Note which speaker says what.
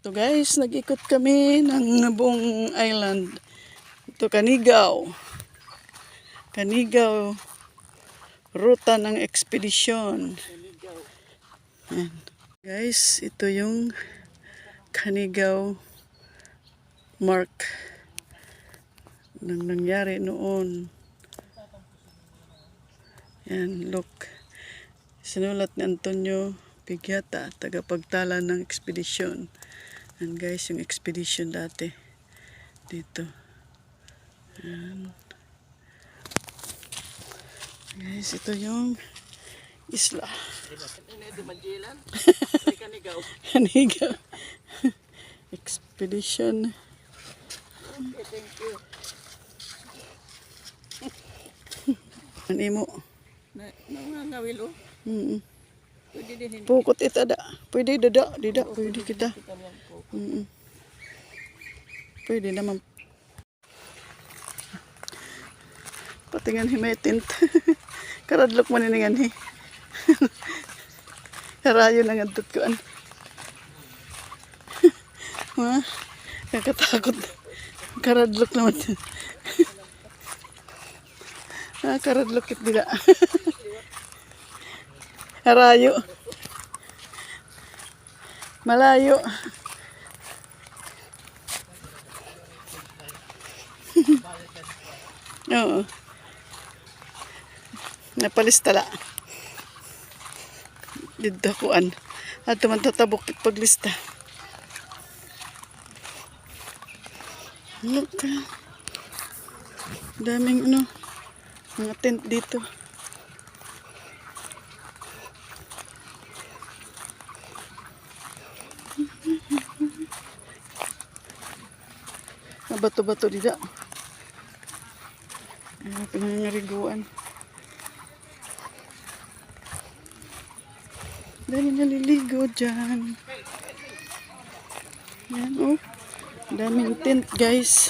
Speaker 1: So guys, nag-ikot kami ng buong island. Ito Canigao. Canigao. Ruta ng ekspedisyon. Ayan. Guys, ito yung Canigao mark nang nangyari noon. Yan, look. Sinulat ni Antonio Pigiata, tagapagtala ng ekspedisyon. Yan guys, yung expedition dati. Dito. Yan. Guys, ito yung isla. Canigao. Expedition. Animo.
Speaker 2: Nangangawil o. Pwede din.
Speaker 1: Pukot ita da. Pwede dada, dida, pwede kita. Pwede naman. Patingan himay tint. Karadlok man ningan hi. Karayo nang adtot ko an. Ha? Kakatakot. Karadlok naman. Karadlok kit dila. Karayo. Malayo. Oo. Napalistala. Dito kuan. At man tatabok paglista. Look. Daming mga tent dito. Bato-bato dito. Pinangariguan. Dami naliligo dyan. Yan oh. Daming tent guys.